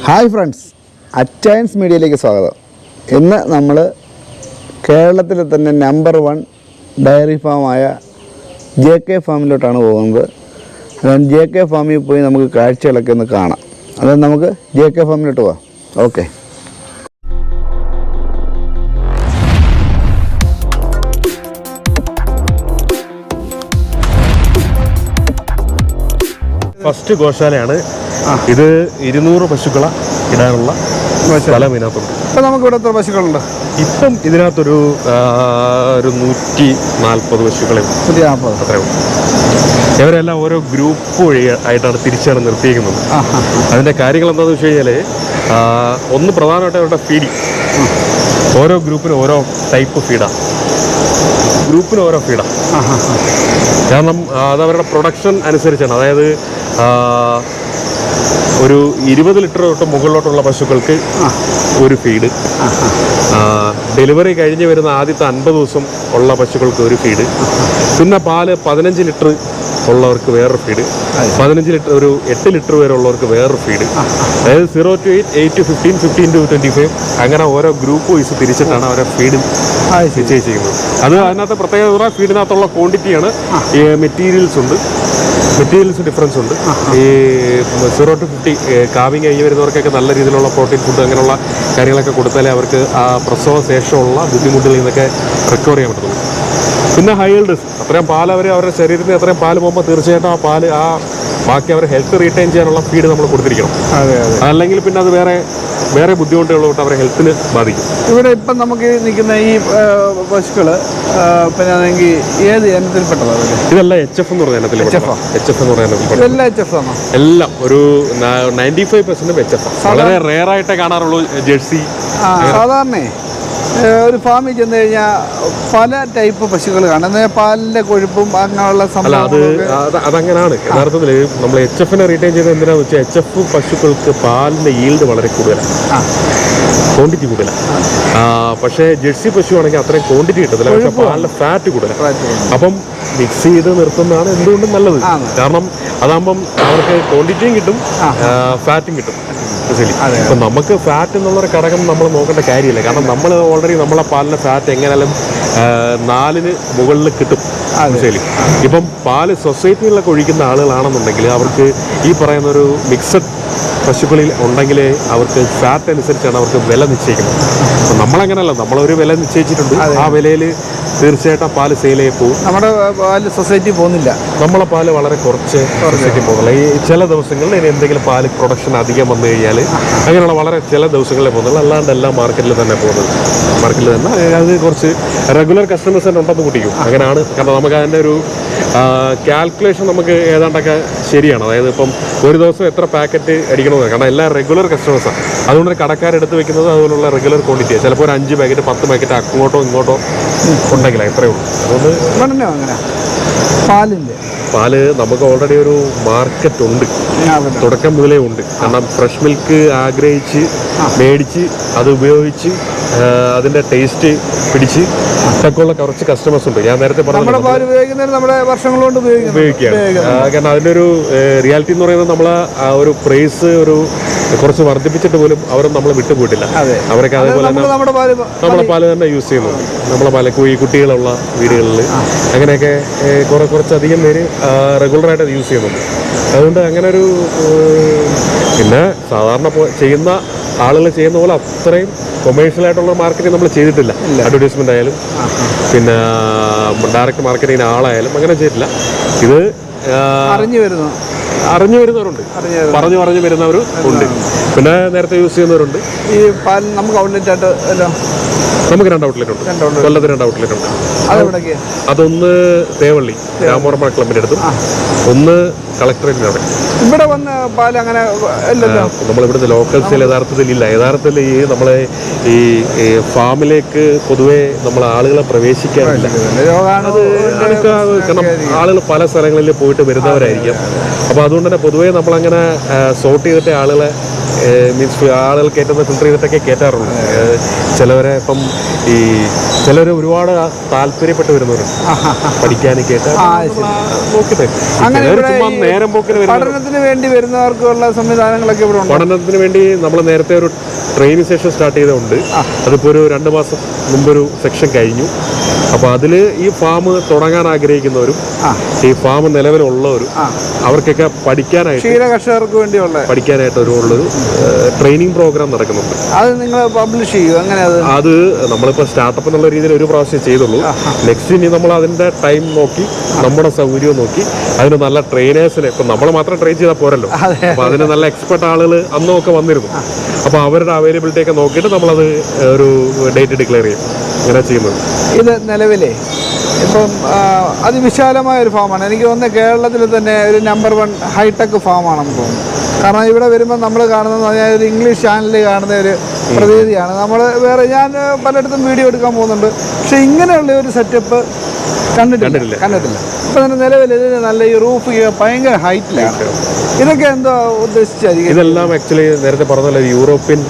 Hi friends, Achayans മീഡിയയിലേക്ക് സ്വാഗതം. ഇന്ന് നമ്മൾ കേരളത്തിലെ തന്നെ നമ്പർ 1 ഡയറി ഫാമായ JK ഫാമിലോട്ടാണ് പോകുന്നത്. അതുകൊണ്ട് JK ഫാമിൽ പോയി നമുക്ക് കാഴ്ചകളൊക്കെ ഒന്ന് കാണാം. അതുകൊണ്ട് നമുക്ക് JK ഫാമിലോട്ട് പോവാം. ഓക്കെ. ഫസ്റ്റ് ഗോശാലയാണ് ഇത്. 200 പശുക്കളെ ഇടാനുള്ള സ്ഥലം ഇതിനകത്തുണ്ട്. ഇപ്പം നമുക്ക് ഇവിടെ എത്ര പശുക്കളുണ്ട്? ഇപ്പം ഇതിനകത്തൊരു 140 പശുക്കളെ അത്രയും. ഇവരെല്ലാം ഓരോ ഗ്രൂപ്പ് വഴി ആയിട്ടാണ് തിരിച്ചാണ് നിർത്തിയിരിക്കുന്നത്. അതിൻ്റെ കാര്യങ്ങൾ എന്താണെന്ന് വെച്ച് കഴിഞ്ഞാൽ, ഒന്ന് പ്രധാനമായിട്ട് അവരുടെ ഫീഡിങ്. ഓരോ ഗ്രൂപ്പിനും ഓരോ ടൈപ്പ് ഫീഡാണ്. ഗ്രൂപ്പിന് ഓരോ ഫീഡാണ്. കാരണം അതവരുടെ പ്രൊഡക്ഷൻ അനുസരിച്ചാണ്. അതായത് ഒരു 20 ലിറ്റർ തൊട്ട് മുകളിലോട്ടുള്ള പശുക്കൾക്ക് ഒരു ഫീഡ്, ഡെലിവറി കഴിഞ്ഞ് വരുന്ന ആദ്യത്തെ 50 ദിവസം ഉള്ള പശുക്കൾക്ക് ഒരു ഫീഡ്, പിന്നെ പാല് 15 ലിറ്റർ ഉള്ളവർക്ക് വേറൊരു ഫീഡ്, 15 ലിറ്റർ ഒരു 8 ലിറ്റർ വരെ ഉള്ളവർക്ക് വേറൊരു ഫീഡ്. അതായത് 0 to 8, 8 to 15, 15 to 25 അങ്ങനെ ഓരോ ഗ്രൂപ്പ് വൈസ് തിരിച്ചിട്ടാണ് അവരെ ഫീഡ് നിശ്ചയിച്ചിരിക്കുന്നത്. അത് അതിനകത്ത് പ്രത്യേകത ഫീഡിനകത്തുള്ള ക്വാണ്ടിറ്റിയാണ്. ഈ മെറ്റീരിയൽസ് ഡിഫറൻസ് ഉണ്ട്. ഈ 0 to 50 കാവിങ് കഴിഞ്ഞ് വരുന്നവർക്കൊക്കെ നല്ല രീതിയിലുള്ള പ്രോട്ടീൻ ഫുഡ് അങ്ങനെയുള്ള കാര്യങ്ങളൊക്കെ കൊടുത്താലേ അവർക്ക് ആ പ്രസവ ശേഷമുള്ള ബുദ്ധിമുട്ടുകളിൽ നിന്നൊക്കെ റിക്കവർ ചെയ്യാൻ പറ്റുള്ളൂ. പിന്നെ ഹൈ ഈൽഡേഴ്സ്, അത്രയും പാൽ അവരുടെ ശരീരത്തിന് അത്രയും പാല് പോകുമ്പോൾ തീർച്ചയായിട്ടും ആ പാല് ബാക്കി അവരെ ഹെൽത്ത് റീറ്റെയിൻ ചെയ്യാനുള്ള ഫീഡ് നമ്മൾ കൊടുത്തിരിക്കണം. അല്ലെങ്കിൽ പിന്നെ അത് വേറെ ബുദ്ധിമുട്ടുകളോട്ട് അവരെ ഹെൽത്തിന് ബാധിക്കും. ഇവിടെ ഇപ്പം നമുക്ക് നിൽക്കുന്ന ഈ പശുക്കള് പിന്നെ ഏത് ഇനത്തിൽപ്പെട്ടതാണ്? ഇതെല്ലാം HF എന്ന് പറയുന്ന എല്ലാം ഒരു 95% HF. വളരെ റെയർ ആയിട്ടേ കാണാറുള്ളൂ ജേഴ്സി. സാധാരണ ഒരു ഫാമിൽ ചെന്ന് കഴിഞ്ഞാൽ പല ടൈപ്പ് പശുക്കൾ കാണും. പാലിന്റെ കൊഴുപ്പും അങ്ങനെയുള്ള അതങ്ങനെയാണ്. യഥാർത്ഥത്തിൽ നമ്മൾ HF-നെ റീറ്റെയിൻ ചെയ്ത് എന്തിനാന്ന് വെച്ചാൽ HF പശുക്കൾക്ക് പാലിന്റെ ഈൽഡ് വളരെ കൂടുതലാണ്, ക്വാണ്ടിറ്റി കൂടുതലാണ്. പക്ഷേ ജെഴ്സി പശു ആണെങ്കിൽ അത്രയും ക്വാണ്ടിറ്റി കിട്ടത്തില്ല, പക്ഷേ പാലിന്റെ ഫാറ്റ് കൂടുതലാണ്. അപ്പം മിക്സ് ചെയ്ത് നിർത്തുന്നതാണ് എന്തുകൊണ്ടും നല്ലത്. കാരണം അതാകുമ്പം അവർക്ക് ക്വാണ്ടിറ്റിയും കിട്ടും, ഫാറ്റും കിട്ടും. ഇപ്പം നമുക്ക് ഫാറ്റ് എന്നുള്ളൊരു ഘടകം നമ്മൾ നോക്കേണ്ട കാര്യമില്ല. കാരണം നമ്മൾ ഓൾറെഡി നമ്മളെ പാലിൻ്റെ ഫാറ്റ് എങ്ങനെയാലും 4-ന് മുകളിൽ കിട്ടും. ശരി, ഇപ്പം പാല് സൊസൈറ്റികളിലൊക്കെ ഒഴിക്കുന്ന ആളുകളാണെന്നുണ്ടെങ്കിൽ അവർക്ക് ഈ പറയുന്ന ഒരു മിക്സഡ് പശുക്കളിൽ ഉണ്ടെങ്കിൽ അവർക്ക് ഫാറ്റ് അനുസരിച്ചാണ് അവർക്ക് വില നിശ്ചയിക്കുന്നത്. അപ്പം നമ്മളങ്ങനെയല്ല, നമ്മളൊരു വില നിശ്ചയിച്ചിട്ടുണ്ട്. ആ വിലയിൽ തീർച്ചയായിട്ടും പാല് സെയിൽ ചെയ്ത് പോകും. നമ്മുടെ പാല് സൊസൈറ്റി പോകുന്നില്ല. നമ്മളെ പാല് വളരെ കുറച്ച് സൊസൈറ്റി പോകുന്നില്ല. ഈ ചില ദിവസങ്ങളിൽ ഇനി എന്തെങ്കിലും പാല് പ്രൊഡക്ഷൻ അധികം വന്നു കഴിഞ്ഞാൽ അങ്ങനെയുള്ള വളരെ ചില ദിവസങ്ങളിലേ പോകുന്നുള്ളൂ. അല്ലാണ്ട് എല്ലാം മാർക്കറ്റിൽ തന്നെ പോകുന്നത്. മാർക്കറ്റിൽ തന്നെ അത് കുറച്ച് റെഗുലർ കസ്റ്റമേഴ്സ് തന്നെ ഉണ്ടെന്ന് കുട്ടിക്കും. അങ്ങനെയാണ്. കാരണം നമുക്ക് അതിൻ്റെ ഒരു കാൽക്കുലേഷൻ നമുക്ക് ഏതാണ്ടൊക്കെ ശരിയാണ്. അതായത് ഇപ്പം ഒരു ദിവസം എത്ര പാക്കറ്റ് അടിക്കണമെന്ന്. കാരണം എല്ലാം റെഗുലർ കസ്റ്റമേഴ്സാണ്. അതുകൊണ്ട് കടക്കാരെടുത്ത് വെക്കുന്നത് അതുപോലുള്ള റെഗുലർ ക്വാണ്ടിറ്റിയാണ്. ചിലപ്പോൾ ഒരു 5 പാക്കറ്റ് 10 പാക്കറ്റ് അങ്ങോട്ടോ ഇങ്ങോട്ടോ ഉണ്ടെങ്കിൽ എത്രയേ ഉള്ളൂ. അതുകൊണ്ട് അങ്ങനെ പാല് നമുക്ക് ഓൾറെഡി ഒരു മാർക്കറ്റ് ഉണ്ട്, തുടക്കം മുതലേ ഉണ്ട്. കാരണം ഫ്രഷ് മിൽക്ക് ആഗ്രഹിച്ച് മേടിച്ച് അത് ഉപയോഗിച്ച് അതിൻ്റെ ടേസ്റ്റ് പിടിച്ച് ഒക്കെയുള്ള കുറച്ച് കസ്റ്റമേഴ്സ് ഉണ്ട്. ഞാൻ നേരത്തെ പറഞ്ഞു ഉപയോഗിക്കുകയാണ്. കാരണം അതിൻ്റെ ഒരു റിയാലിറ്റി എന്ന് പറയുന്നത് നമ്മൾ ഒരു പ്രൈസ് ഒരു കുറച്ച് വർദ്ധിപ്പിച്ചിട്ട് പോലും അവരും നമ്മളെ വിട്ടുപോയിട്ടില്ല. അവരൊക്കെ അതേപോലെ തന്നെ നമ്മളെ പാല് തന്നെ യൂസ് ചെയ്യുന്നുണ്ട്. നമ്മളെ പാല് ഈ കുട്ടികളുള്ള വീടുകളിൽ അങ്ങനെയൊക്കെ കുറച്ചധികം പേര് റെഗുലറായിട്ട് അത് യൂസ് ചെയ്യുന്നുണ്ട്. അതുകൊണ്ട് അങ്ങനെ ഒരു പിന്നെ സാധാരണ ചെയ്യുന്ന ആളുകൾ ചെയ്യുന്ന പോലെ അത്രയും കൊമേഴ്ഷ്യലായിട്ടുള്ള മാർക്കറ്റിംഗ് നമ്മൾ ചെയ്തിട്ടില്ല. അഡ്വർടൈസ്മെൻ്റ് ആയാലും പിന്നെ ഡയറക്റ്റ് മാർക്കറ്റിങ്ങിന് ആളായാലും അങ്ങനെ ചെയ്തിട്ടില്ല. ഇത് അറിഞ്ഞു വരുന്നവരുണ്ട്, പറഞ്ഞു വരുന്നവരും ഉണ്ട്. പിന്നെ നേരത്തെ യൂസ് ചെയ്യുന്നവരുണ്ട്. ഈ പാൽ നമുക്ക് ഔട്ട്ലെറ്റ് ആയിട്ട് നമുക്ക് 2 ഔട്ട്ലെറ്റ് ഉണ്ട്. കൊല്ലത്ത് 2 ഔട്ട്ലെറ്റ് ഉണ്ട്. അതൊന്ന് തേവള്ളി രാമവർമ്മ ക്ലബിൻ്റെ അടുത്തും, ഒന്ന് കളക്ടറേറ്റിൻ്റെ അവിടെ. ഇവിടെ വന്ന് പാൽ അങ്ങനെ നമ്മളിവിടുത്തെ ലോക്കൽ സെയിൽ യഥാർത്ഥത്തിൽ ഇല്ല. യഥാർത്ഥത്തിൽ ഈ നമ്മളെ ഈ ഫാമിലേക്ക് പൊതുവെ നമ്മൾ ആളുകളെ പ്രവേശിക്കാറില്ല. കാരണം ആളുകൾ പല സ്ഥലങ്ങളിൽ പോയിട്ട് വരുന്നവരായിരിക്കും. അപ്പോൾ അതുകൊണ്ട് തന്നെ പൊതുവേ നമ്മളങ്ങനെ സോർട്ട് ചെയ്തിട്ട് ആളുകളെ മീൻസ് ആളുകൾ കയറ്റുന്ന ഫിൽറ്റർ ചെയ്തിട്ടൊക്കെ കയറ്റാറുള്ളൂ. ചിലവരെ ഇപ്പം ഇപ്പം ഈ ചിലർ ഒരുപാട് താല്പര്യപ്പെട്ട് വരുന്നവരുണ്ട് പഠിക്കാനൊക്കെ നോക്കിട്ടെ ചുമ്മാ നേരം പോക്കിന് പഠനത്തിന് വേണ്ടി വരുന്നവർക്കുള്ള സംവിധാനങ്ങളൊക്കെ ഇവിടെ ഉണ്ട്. പഠനത്തിന് വേണ്ടി നമ്മൾ നേരത്തെ ഒരു ട്രെയിനിങ് സെഷൻ സ്റ്റാർട്ട് ചെയ്തതുകൊണ്ട് അതിപ്പോൾ ഒരു 2 മാസം മുമ്പൊരു സെക്ഷൻ കഴിഞ്ഞു. അപ്പോൾ അതിൽ ഈ ഫാം തുടങ്ങാൻ ആഗ്രഹിക്കുന്നവരും ഈ ഫാം നിലവിലുള്ളവരും അവർക്കൊക്കെ പഠിക്കാനായിട്ട് കർഷകർക്ക് വേണ്ടിയുള്ള പഠിക്കാനായിട്ട് ഉള്ളൊരു ട്രെയിനിങ് പ്രോഗ്രാം നടക്കുന്നുണ്ട്. അത് നിങ്ങൾ പബ്ലിഷ് ചെയ്യും എങ്ങനെ? അത് നമ്മളിപ്പോൾ സ്റ്റാർട്ടപ്പ് എന്നുള്ള രീതിയിൽ ഒരു പ്രാവശ്യം ചെയ്തുള്ളൂ. നെക്സ്റ്റ് ഇനി നമ്മൾ അതിൻ്റെ ടൈം നോക്കി നമ്മുടെ സൗകര്യവും നോക്കി അതിന് നല്ല ട്രെയിനേഴ്സിനെ, ഇപ്പം നമ്മൾ മാത്രം ട്രെയിൻ ചെയ്താൽ പോരല്ലോ, അപ്പോൾ അതിന് നല്ല എക്സ്പെർട്ട് ആളുകൾ അന്നൊക്കെ വന്നിരുന്നു. അപ്പോൾ അവരുടെ അവൈലബിലിറ്റി ഒക്കെ നോക്കിയിട്ട് നമ്മളത് ഒരു ഡേറ്റ് ഡിക്ലെയർ ചെയ്യും. ഇങ്ങനെ ചെയ്യുന്നത്. ഇത് നിലവിലെ ഇപ്പം അതിവിശാലമായ ഒരു ഫാമാണ്. എനിക്ക് തോന്നുന്നത് കേരളത്തിൽ തന്നെ ഒരു നമ്പർ 1 ഹൈടെക് ഫാമാണെന്ന് തോന്നുന്നു. കാരണം ഇവിടെ വരുമ്പോൾ നമ്മൾ കാണുന്നത് പറഞ്ഞാൽ ഒരു ഇംഗ്ലീഷ് ചാനലിൽ കാണുന്ന ഒരു പ്രതീതിയാണ്. നമ്മൾ വേറെ ഞാൻ പലയിടത്തും വീഡിയോ എടുക്കാൻ പോകുന്നുണ്ട്, പക്ഷെ ഇങ്ങനെയുള്ള ഒരു സെറ്റപ്പ് കണ്ടിട്ടില്ല. ഇപ്പം തന്നെ നിലവിൽ ഇതിന് നല്ല ഈ റൂഫ് ഭയങ്കര ഹൈറ്റിലാണ്. ഇതൊക്കെ എന്തോ ഉദ്ദേശിച്ചായിരിക്കും? ഇതെല്ലാം ആക്ച്വലി നേരത്തെ പറഞ്ഞ യൂറോപ്യൻ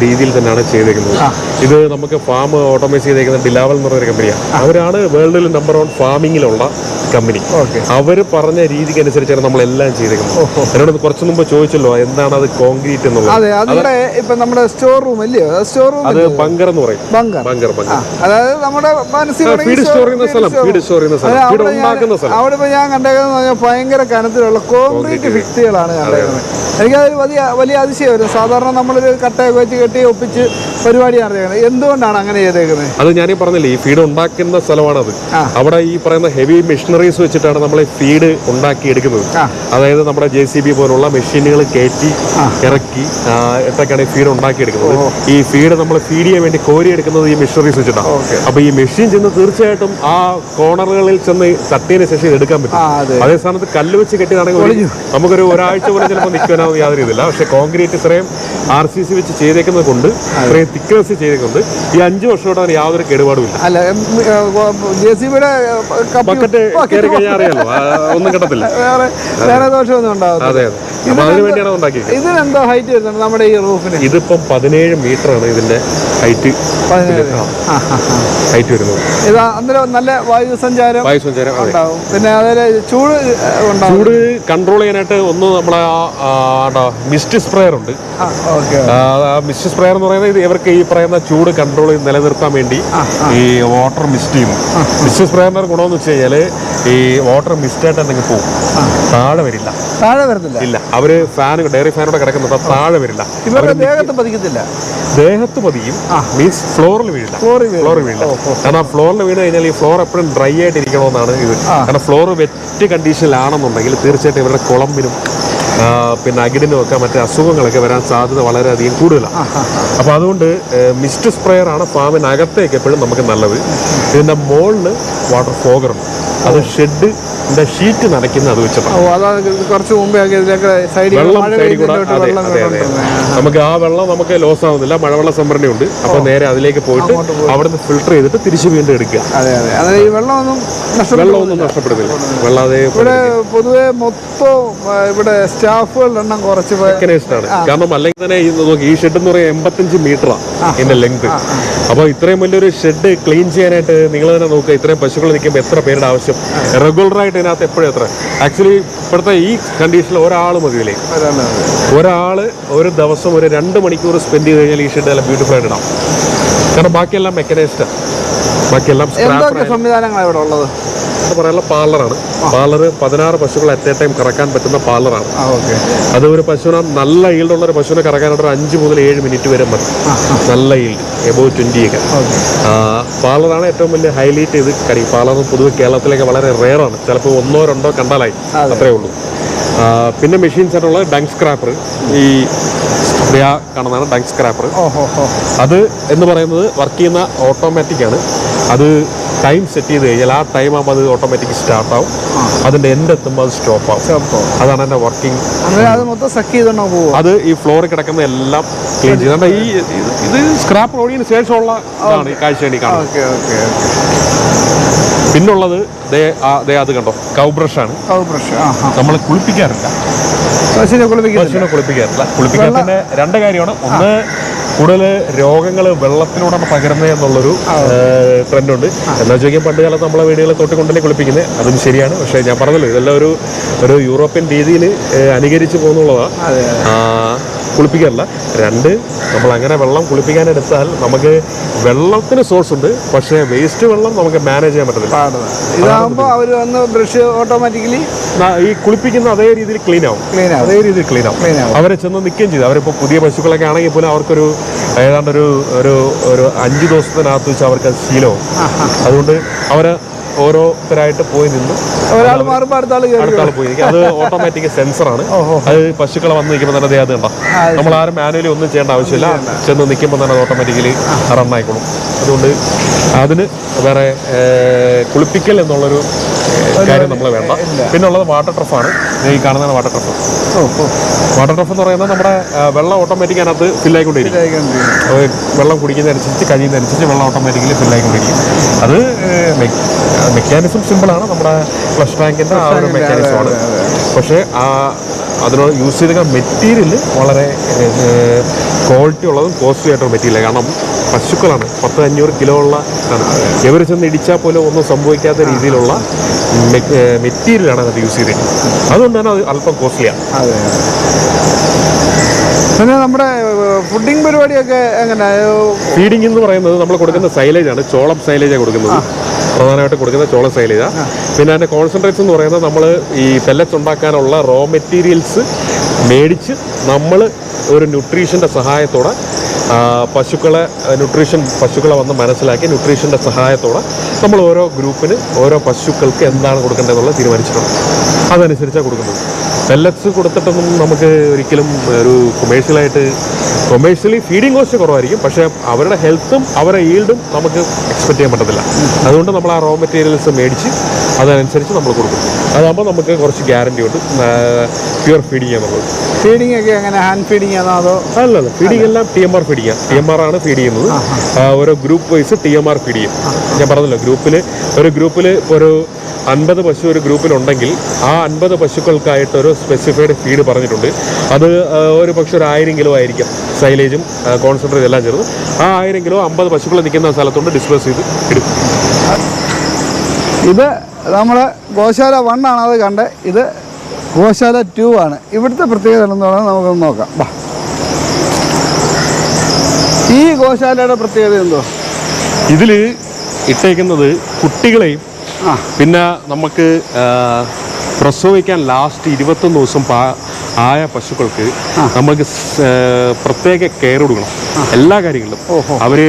രീതിയിൽ തന്നെയാണ് ചെയ്തേക്കുന്നത്. ഇത് നമുക്ക് ഫാം ഓട്ടോമൈസ് ചെയ്തേക്കുന്ന ഡിലാവൽ എന്ന് പറയുന്ന കമ്പനിയാണ്. അവരാണ് വേൾഡിൽ നമ്പർ 1 ഫാമിങ്ങിലുള്ള കമ്പനി. അവർ പറഞ്ഞ രീതിക്ക് അനുസരിച്ചാണ് നമ്മളെല്ലാം ചെയ്തേക്കുന്നത്. എന്നോട് കുറച്ച് മുമ്പ് ചോദിച്ചല്ലോ എന്താണ് അത് കോൺക്രീറ്റ് എന്നുള്ളത്. ഇപ്പൊ നമ്മുടെ സ്റ്റോർ റൂം അല്ലയോ? സ്റ്റോർ റൂം അത് ബങ്കർ എന്ന് പറയും. ബങ്കർ അതായത് നമ്മുടെ ഫീഡ് സ്റ്റോർ ചെയ്യുന്ന സ്ഥലം, ഫീഡ് സ്റ്റോർ ചെയ്യുന്ന സ്ഥലം, ഫീഡ് ഉണ്ടാക്കുന്ന സ്ഥലം. അവിടെ ഇപ്പൊ ഞാൻ കണ്ടേക്കുന്നത് ഭയങ്കര കനത്തിലുള്ള കോൺക്രീറ്റ് ഭിത്തികളാണ് കണ്ടേക്കുന്നത്. എനിക്കതൊരു വലിയ അതിശയമായിരുന്നു. സാധാരണ നമ്മളൊരു കട്ടയൊക്കെ വെച്ച് കെട്ടി ഒപ്പിച്ച് പരിപാടിയാണ് ചെയ്യുന്നത്. എന്തുകൊണ്ടാണ് അങ്ങനെ ചെയ്തേക്കുന്നത്? അത് ഞാനീ പറഞ്ഞില്ലേ, ഈ ഫീഡ് ഉണ്ടാക്കുന്ന സ്ഥലമാണത്. അവിടെ ഈ പറയുന്ന ഹെവി മെഷീനറീസ് വെച്ചിട്ടാണ് നമ്മൾ ഫീഡ് ഉണ്ടാക്കി എടുക്കുന്നത്. അതായത് നമ്മുടെ JCB പോലുള്ള മെഷീനുകൾ കയറ്റി ഇറക്കി ഇട്ടൊക്കെയാണ് ഈ ഫീഡ് ഉണ്ടാക്കി എടുക്കുന്നത്. ഈ ഫീഡ് നമ്മൾ ഫീഡ് ചെയ്യാൻ വേണ്ടി കോരി എടുക്കുന്നത് ഈ മെഷീനറീസ് വെച്ചിട്ടാണ്. അപ്പൊ ഈ മെഷീൻ ചെന്ന് തീർച്ചയായിട്ടും ആ കോർണറുകളിൽ ചെന്ന് തട്ടിയതിന് ശേഷം എടുക്കാൻ പറ്റും. അതേ സ്ഥാനത്ത് കല്ല് വെച്ച് കെട്ടിയതാണെങ്കിൽ നമുക്കൊരു ഒരാഴ്ച പോലെ ചിലപ്പോൾ നിൽക്കാനോ യാതൊരു ഇതില്ല. പക്ഷെ കോൺക്രീറ്റ് ഇത്രയും RCC വെച്ച് ചെയ്തേക്കുന്നത് കൊണ്ട്, ഇത്രയും തിക്നെസ് ചെയ്തേക്കുന്നത് ഈ 5 വർഷത്തോടെ അതിന് യാതൊരു കേടുപാടുമില്ല. ബക്കറ്റ് കയറി കഴിഞ്ഞാൽ അറിയാലോ, ഒന്നും കിട്ടത്തില്ല. വേറെ ദോഷമൊന്നും ഉണ്ടാവും. അതെ അതെ. അപ്പൊ അതിന് വേണ്ടിയാണ് ഉണ്ടാക്കിയത്. ഇതിനെന്തോ ഹൈറ്റ് വരുന്നുണ്ട് നമ്മുടെ ഈ റൂഫിന്? ഇതിപ്പം 17 മീറ്ററാണ് ഇതിന്റെ ഹൈറ്റ് വരുന്നത്. ഇത് അന്നേരം നല്ല വായു സഞ്ചാരം ഉണ്ടാവും. പിന്നെ അതിലെ ചൂട് കൺട്രോൾ ചെയ്യാനായിട്ട് ഒന്ന് നമ്മളെ മിസ്റ്റ് സ്പ്രെയർ ഉണ്ട്. മിസ്റ്റ് സ്പ്രെയർ എന്ന് പറയുന്നത് ഇവർക്ക് ഈ പറയുന്ന ചൂട് കൺട്രോൾ നിലനിർത്താൻ വേണ്ടി ഈ വാട്ടർ മിസ്റ്റ് ചെയ്യുന്നു. മിസ്റ്റ് സ്പ്രെയറിന്റെ ഗുണമെന്ന് വെച്ച് കഴിഞ്ഞാൽ ഈ വാട്ടർ മിസ്റ്റായിട്ട് എന്തെങ്കിലും പോകും, താഴെ വരില്ല. താഴെ വരുന്നില്ല. ഇല്ല, അവര് ഡയറി ഫാനോടെ കിടക്കുന്നത് താഴെ വരില്ല. ദേഹത്ത് പതിക്കത്തില്ല. ദേഹത്ത് പതിയും, മീൻസ് ഫ്ലോറിൽ വീഴില്ല. കാരണം ഫ്ലോറിൽ വീണ് കഴിഞ്ഞാൽ ഈ ഫ്ലോർ എപ്പോഴും ഡ്രൈ ആയിട്ട് ഇരിക്കണമെന്നാണ് ഇത്. കാരണം ഫ്ലോർ വെറ്റ് കണ്ടീഷനിലാണെന്നുണ്ടെങ്കിൽ തീർച്ചയായിട്ടും ഇവരുടെ കുളമ്പിനും പിന്നെ അകിടിനും ഒക്കെ മറ്റേ അസുഖങ്ങളൊക്കെ വരാൻ സാധ്യത വളരെയധികം കൂടുതലാണ്. അപ്പോൾ അതുകൊണ്ട് മിസ്റ്റ് സ്പ്രെയർ ആണ് ഫാമിനകത്തേക്ക് എപ്പോഴും നമുക്ക് നല്ലത്. ഇതിന്റെ മുകളിൽ വാട്ടർ ഫോഗറുണ്ട്. അത് ഷെഡിന്റെ ഷീറ്റ് നനയ്ക്കുന്ന അത് വെച്ചിട്ടാണ്. നമുക്ക് ആ വെള്ളം നമുക്ക് ലോസ് ആവുന്നില്ല. മഴവെള്ള സംഭരണി ഉണ്ട്. അപ്പൊ നേരെ അതിലേക്ക് പോയിട്ട് അവിടുന്ന് ഫിൽട്ടർ ചെയ്തിട്ട് തിരിച്ചു വീണ്ടും എടുക്കുക. വെള്ളമൊന്നും നഷ്ടപ്പെടുന്നില്ല. വെള്ളം അതേ പൊതുവെ മൊത്തം ഇവിടെ സ്റ്റാഫുകളുടെ എണ്ണം കുറച്ച് മെക്കനൈസ്ഡ് ആണ്. കാരണം അല്ലെങ്കിൽ തന്നെ ഈ ഷെഡ് എന്ന് പറയുന്നത് 85 മീറ്ററാണ് ഇതിന്റെ ലെങ്ത്. അപ്പോൾ ഇത്രയും വലിയൊരു ഷെഡ് ക്ലീൻ ചെയ്യാനായിട്ട് നിങ്ങൾ തന്നെ നോക്കുക. ഇത്രയും പശുക്കൾ നിൽക്കുമ്പോൾ എത്ര പേരുടെ ആവശ്യം? റെഗുലറായിട്ട് ഇതിനകത്ത് എപ്പോഴും എത്ര? ആക്ച്വലി ഇപ്പോഴത്തെ ഈ കണ്ടീഷനിൽ ഒരാൾ മതിയില്ലേ? ഒരാള് ഒരു ദിവസം ഒരു 2 മണിക്കൂർ സ്പെൻഡ് ചെയ്ത് കഴിഞ്ഞാൽ ഈ ഷെഡ് നല്ല ബ്യൂട്ടിഫുൾ ആയിട്ട് ഇടാം. കാരണം ബാക്കിയെല്ലാം മെക്കനൈസ്ഡ്, ബാക്കിയെല്ലാം സംവിധാനങ്ങളാണ് ഇവിടെ ഉള്ളത്. പറയാനുള്ള പാർലറാണ്. പാർലർ 16 പശുക്കൾ അറ്റ് എ ടൈം കറക്കാൻ പറ്റുന്ന പാർലറാണ്. അത് ഒരു പശുവിനെ നല്ല ഈൽഡുള്ള ഒരു പശുവിനെ കറക്കാനായിട്ട് 5 മുതൽ 7 മിനിറ്റ് വരെ മതി. നല്ല ഈൽഡ് എബോവ് 20 ഒക്കെ. പാർലറാണ് ഏറ്റവും വലിയ ഹൈലൈറ്റ് ചെയ്ത് കറി. പാർലർ പൊതുവെ കേരളത്തിലേക്ക് വളരെ റെയറാണ്. ചിലപ്പോൾ 1-2 കണ്ടാലായി, അത്രേ ഉള്ളൂ. പിന്നെ മെഷീൻസ് ആയിട്ടുള്ള ഡങ് സ്ക്രാപ്പർ, ഈ കാണുന്നതാണ് ഡങ് സ്ക്രാപ്പർ. അത് എന്ന് പറയുന്നത് വർക്ക് ചെയ്യുന്ന ഓട്ടോമാറ്റിക് ആണ്. അത് ടൈം സെറ്റ് ചെയ്ത് കഴിഞ്ഞാൽ ആ ടൈം ആകുമ്പോൾ അത് ഓട്ടോമാറ്റിക് സ്റ്റാർട്ട് ആവും. അതിന്റെ എൻഡ് എത്തുമ്പോൾ അത് സ്റ്റോപ്പ് ആവും. അതാണ് എന്റെ വർക്കിംഗ്. അത് ഈ ഫ്ലോറിൽ കിടക്കുന്ന എല്ലാം ക്ലീൻ ചെയ്ത് ഇത് സ്ക്രാപ്പ് ഓടിയതിന് ശേഷമുള്ള ഇതാണ് ഈ കാഴ്ച വേണ്ടി കാണുന്നത്. പിന്നുള്ളത് അത് കണ്ടോ, കൗ ബ്രഷ് ആണ്. നമ്മൾ കുളിപ്പിക്കാറില്ല, പശുവിനെ കുളിപ്പിക്കാറില്ല. കുളിപ്പിക്കാത്തതിന്റെ 2 കാര്യമാണ്. ഒന്ന്, കൂടുതൽ രോഗങ്ങൾ വെള്ളത്തിലൂടെയാണ് പകരുന്നത് എന്നുള്ളൊരു ട്രെൻഡുണ്ട്. എന്താ ചോദിക്കാൻ പണ്ട് കാലത്ത് നമ്മളെ വീടുകളിൽ തൊട്ടിക്കൊണ്ടല്ലേ കുളിപ്പിക്കുന്നത്, അതും ശരിയാണ്. പക്ഷേ ഞാൻ പറഞ്ഞല്ലോ ഇതെല്ലാം ഒരു യൂറോപ്യൻ രീതിയിൽ അനുകരിച്ച് പോകുന്നുള്ളതാണ്. കുളിപ്പിക്കാറില്ല. രണ്ട്, നമ്മൾ അങ്ങനെ വെള്ളം കുളിപ്പിക്കാനെടുത്താൽ നമുക്ക് വെള്ളത്തിന് സോഴ്സ് ഉണ്ട്, പക്ഷേ വേസ്റ്റ് വെള്ളം നമുക്ക് മാനേജ് ചെയ്യാൻ പറ്റത്തില്ല. ഇതാകുമ്പോൾ അവർ വന്ന് ബ്രഷ് ഓട്ടോമാറ്റിക്കലി ഈ കുളിപ്പിക്കുന്ന അതേ രീതിയിൽ ക്ലീൻ ആവും. അതേ രീതിയിൽ ക്ലീൻ ആവും. അവരെ ചെന്ന് നിൽക്കുകയും ചെയ്തു. അവരിപ്പോൾ പുതിയ പശുക്കളൊക്കെ ആണെങ്കിൽ പോലും അവർക്കൊരു ഏതാണ്ട് ഒരു 5 ദിവസത്തിനകത്ത് വെച്ച് അവർക്ക് ശീലവും. അതുകൊണ്ട് അവർ ഓരോരുത്തരായിട്ട് പോയി നിന്ന് ഒരാൾ മാറുമ്പോൾ അടുത്ത ആൾ പോയി നിൽക്കും. അത് ഓട്ടോമാറ്റിക് സെൻസറാണ്. അത് പശുക്കളെ വന്ന് നിൽക്കുമ്പോൾ തന്നെ അത് കണ്ടോ, നമ്മൾ ആരും മാനുവലി ഒന്നും ചെയ്യേണ്ട ആവശ്യമില്ല. ചെന്ന് നിൽക്കുമ്പോൾ തന്നെ അത് ഓട്ടോമാറ്റിക്കലി റണ്ണായിക്കോളും. അതുകൊണ്ട് അതിന് വേറെ കുളിപ്പിക്കൽ എന്നുള്ളൊരു കാര്യം നമ്മൾ വേണ്ട. പിന്നെ ഉള്ളത് വാട്ടർ ട്രഫാണ്. ഈ കാണുന്നതാണ് വാട്ടർ ട്രഫ്. വാട്ടർ ട്രഫ് എന്ന് പറയുന്നത് നമ്മുടെ വെള്ളം ഓട്ടോമാറ്റിക് അതിനകത്ത് ഫില്ലായിക്കൊണ്ടിരിക്കും. വെള്ളം കുടിക്കുന്നതനുസരിച്ച് കഴിയുന്നതനുസരിച്ച് വെള്ളം ഓട്ടോമാറ്റിക്കലി ഫില്ലായിക്കൊണ്ടിരിക്കും. അത് മെക്കാനിസം സിമ്പിളാണ്. നമ്മുടെ ഫ്ലഷ് ടാങ്കിൻ്റെ ആ ഒരു മെക്കാനിസമാണ്. പക്ഷേ അതിനോട് യൂസ് ചെയ്ത മെറ്റീരിയൽ വളരെ ക്വാളിറ്റി ഉള്ളതും കോസ്റ്റ്ലി ആയിട്ടുള്ള മെറ്റീരിയൽ. കാരണം പശുക്കളാണ്, 10-500 കിലോ ഉള്ള ഇവർ ചെന്ന് ഇടിച്ചാൽ പോലും ഒന്നും സംഭവിക്കാത്ത രീതിയിലുള്ള മെറ്റീരിയലാണ് അത് യൂസ് ചെയ്തിരിക്കുന്നത്. അതുകൊണ്ട് തന്നെ അത് അല്പം കോസ്റ്റ്ലിയാണ്. പിന്നെ നമ്മുടെ ഫുഡിങ് പരിപാടിയൊക്കെ എങ്ങനെ? ഫീഡിംഗ് എന്ന് പറയുന്നത് നമ്മൾ കൊടുക്കുന്ന സൈലേജാണ്. ചോളം സൈലേജാണ് കൊടുക്കുന്നത്. പ്രധാനമായിട്ട് കൊടുക്കുന്ന ചോളം സൈലേജാണ്. പിന്നെ അതിൻ്റെ കോൺസെൻട്രേറ്റ്സ് എന്ന് പറയുന്നത് നമ്മൾ ഈ പെല്ലറ്റ്സ് ഉണ്ടാക്കാനുള്ള റോ മെറ്റീരിയൽസ് മേടിച്ച് നമ്മൾ ഒരു ന്യൂട്രീഷൻ്റെ സഹായത്തോടെ പശുക്കളെ വന്ന് മനസ്സിലാക്കി ന്യൂട്രീഷൻ്റെ സഹായത്തോടെ നമ്മൾ ഓരോ ഗ്രൂപ്പിന് ഓരോ പശുക്കൾക്ക് എന്താണ് കൊടുക്കേണ്ടതെന്നുള്ളത് തീരുമാനിച്ചിട്ടുണ്ട്. അതനുസരിച്ചാണ് കൊടുക്കുന്നത്. പെല്ലറ്റ്സ് കൊടുത്തിട്ടൊന്നും നമുക്ക് ഒരിക്കലും ഒരു കൊമേഴ്ഷ്യലി ഫീഡിങ് കോസ്റ്റ് കുറവായിരിക്കും. പക്ഷേ അവരുടെ ഹെൽത്തും അവരുടെ ഈൽഡും നമുക്ക് എക്സ്പെക്ട് ചെയ്യാൻ പറ്റത്തില്ല. അതുകൊണ്ട് നമ്മൾ ആ റോ മെറ്റീരിയൽസ് മേടിച്ച് അതനുസരിച്ച് നമ്മൾ കൊടുക്കും. അതാകുമ്പോൾ നമുക്ക് കുറച്ച് ഗ്യാരണ്ടി ഉണ്ട് പ്യുവർ ഫീഡിങ് ചെയ്യാന്നുള്ളത്. ഫീഡിംഗ് ഒക്കെ എങ്ങനെ? ഹാൻഡ് ഫീഡിംഗ് ആണോ അതോ? അല്ലല്ല, ഫീഡിംഗ് എല്ലാം TMR ഫീഡ് ചെയ്യാം. TMR ആണ് ഫീഡ് ചെയ്യുന്നത്. ഓരോ ഗ്രൂപ്പ് വൈസ് TMR ഫീഡ് ചെയ്യും. ഞാൻ പറഞ്ഞല്ലോ, ഒരു ഗ്രൂപ്പിൽ ഒരു 50 പശു ഒരു ഗ്രൂപ്പിലുണ്ടെങ്കിൽ ആ 50 പശുക്കൾക്കായിട്ട് ഒരു സ്പെസിഫൈഡ് ഫീഡ് പറഞ്ഞിട്ടുണ്ട്. അത് ഒരു പക്ഷേ ഒരു 1000 കിലോ ആയിരിക്കും. സൈലേജും കോൺസെൻട്രേറ്റ് എല്ലാം ചേർന്ന് ആ 1000 കിലോ 50 പശുക്കൾ നിൽക്കുന്ന സ്ഥലത്തോണ്ട് ഡിസ്പോസ് ചെയ്ത് ഇടും. ഇത് നമ്മൾ ഗോശാല 1 ആണ് അത് കണ്ടത്. ഇത് ഗോശാല 2 ആണ്. ഇവിടുത്തെ പ്രത്യേകത എന്ന് പറഞ്ഞാൽ നമുക്കൊന്ന് നോക്കാം. ഈ ഗോശാലയുടെ പ്രത്യേകത എന്തോ? ഇതിൽ ഇട്ടേക്കുന്നത് കുട്ടികളെയും പിന്നെ നമുക്ക് പ്രസവിക്കാൻ ലാസ്റ്റ് 21 ദിവസം ആയ പശുക്കൾക്ക് നമുക്ക് പ്രത്യേക കെയർ കൊടുക്കണം. എല്ലാ കാര്യങ്ങളിലും അവർ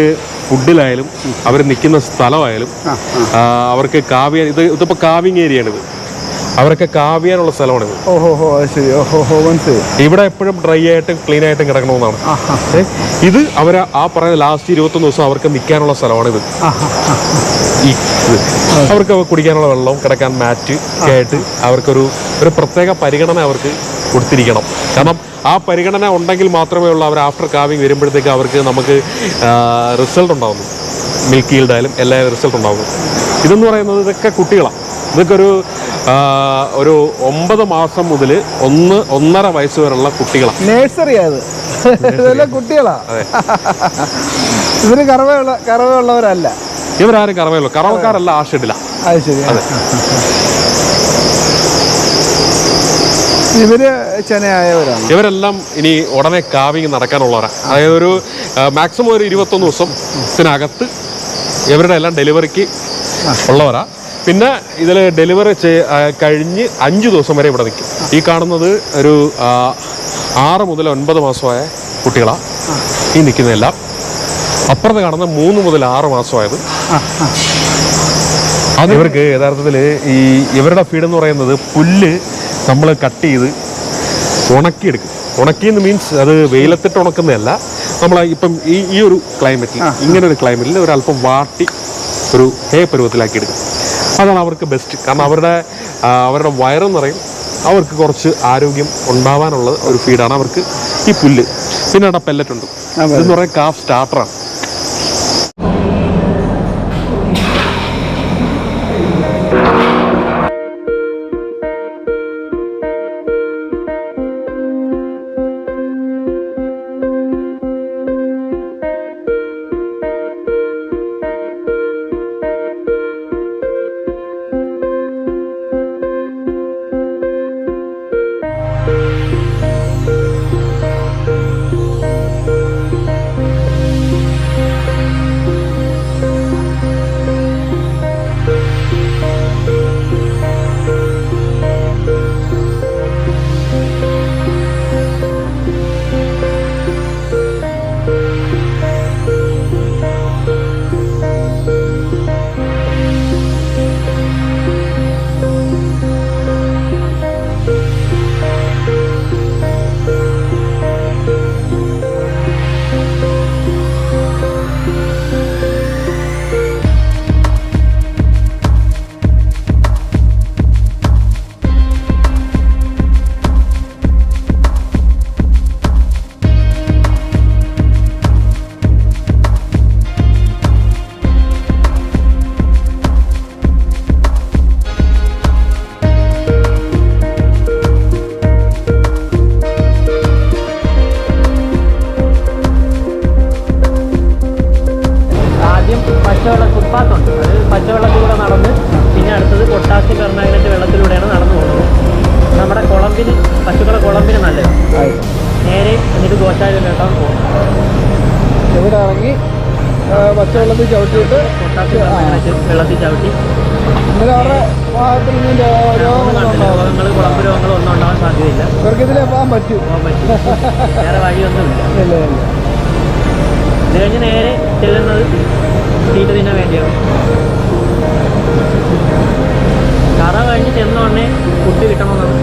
ഫുഡിലായാലും അവർ നിൽക്കുന്ന സ്ഥലമായാലും അവർക്ക് ഇതിപ്പോൾ കാവിങ് ഏരിയയാണിത്. അവരൊക്കെ കാവ്യാനുള്ള സ്ഥലമാണിത്. ഇവിടെ എപ്പോഴും ഡ്രൈ ആയിട്ടും ക്ലീൻ ആയിട്ടും കിടക്കണമെന്നാണ്. ഇത് അവർ പറയുന്ന ലാസ്റ്റ് 21 ദിവസം അവർക്ക് നിൽക്കാനുള്ള സ്ഥലമാണിത്. അവർക്ക് കുടിക്കാനുള്ള വെള്ളം, കിടക്കാൻ മാറ്റ് ഒക്കെ ആയിട്ട് അവർക്കൊരു പ്രത്യേക പരിഗണന അവർക്ക് കൊടുത്തിരിക്കണം. കാരണം ആ പരിഗണന ഉണ്ടെങ്കിൽ മാത്രമേ ഉള്ളൂ അവർ ആഫ്റ്റർ കാവിങ് വരുമ്പോഴത്തേക്ക് അവർക്ക് നമുക്ക് റിസൾട്ട് ഉണ്ടാകുന്നു. മിൽക്ക് ഈൽഡായാലും എല്ലാ റിസൾട്ട് ഉണ്ടാകുന്നു. ഇതെന്ന് പറയുന്നത് ഇതൊക്കെ കുട്ടികളാണ്. ഇതൊക്കെ ഒരു 9 മാസം മുതൽ 1.5 വയസ്സ് വരെയുള്ള കുട്ടികളാണ്. നേഴ്സറിയാണ് ഇതെല്ലാം കുട്ടികളാ. ഇവര് കറവയുള്ളവരല്ല. ഇവരാരും കറവക്കാരല്ല. ആ ഷെഡില്ല. അത് ശരി. ഇവര് ചെനയായവരാണ്. ഇവരെല്ലാം ഇനി ഉടനെ കാവിങ് നടക്കാനുള്ളവരാണ്. അതായത് ഒരു മാക്സിമം ഒരു 21 ദിവസത്തിനകത്ത് ഇവരുടെ എല്ലാം ഡെലിവറിക്ക് ഉള്ളവരാ. പിന്നെ ഇതിൽ ഡെലിവറി കഴിഞ്ഞ് 5 ദിവസം വരെ ഇവിടെ നിൽക്കും. ഈ കാണുന്നത് ഒരു 6 മുതൽ 9 മാസമായ കുട്ടികളാണ് ഈ നിൽക്കുന്നതെല്ലാം. അപ്പുറത്ത് കാണുന്ന 3 മുതൽ 6 മാസമായത്. അത് ഇവർക്ക് യഥാർത്ഥത്തിൽ ഇവരുടെ ഫീഡ് എന്ന് പറയുന്നത് പുല്ല് നമ്മൾ കട്ട് ചെയ്ത് ഉണക്കിയെടുക്കും. ഉണക്കിയെന്ന് മീൻസ് അത് വെയിലത്തിട്ട് ഉണക്കുന്നതല്ല. നമ്മൾ ഇപ്പം ഈ ഒരു ക്ലൈമറ്റിൽ, ഇങ്ങനെ ഒരു ക്ലൈമറ്റിൽ ഒരല്പം വാട്ടി ഒരു പരുവത്തിലാക്കി എടുക്കും. അതാണ് അവർക്ക് ബെസ്റ്റ്. കാരണം അവരുടെ വയറെന്ന് പറയും, അവർക്ക് കുറച്ച് ആരോഗ്യം ഉണ്ടാവാനുള്ള ഒരു ഫീഡാണ് അവർക്ക് ഈ പുല്ല്. പിന്നെ അവിടെ പെല്ലറ്റ് ഉണ്ട്. ഇതെന്ന് പറയുന്നത് കാഫ് സ്റ്റാർട്ടറാണ്. പശുക്കളെ കുളമ്പിന് നല്ലതാണ്. നേരെ എന്നിട്ട് ഗോശാലയിലോട്ടാണ് പോകും. ഇവിടെ ഇറങ്ങി പച്ചവെള്ളത്തിൽ ചവിട്ടിയിട്ട് വെള്ളത്തിൽ ചവിട്ടി ഇന്നലെ അവരുടെ ഭാഗത്തിൽ നിന്ന് രോഗങ്ങൾ കുളമ്പ് രോഗങ്ങളോ ഒന്നും ഉണ്ടാകാൻ സാധ്യതയില്ല. ഇവർക്ക് ഇതിലേ പോകാൻ പറ്റും. വേറെ വഴിയൊന്നുമില്ല. ഇല്ല. ഇത് കഴിഞ്ഞ് നേരെ ചെല്ലുന്നത് തീറ്റ തിന്നാൻ വേണ്ടിയാണ്. കറ കഴിഞ്ഞ് ചെന്നോടനെ ഫുഡ് കിട്ടണമെന്നാണ്.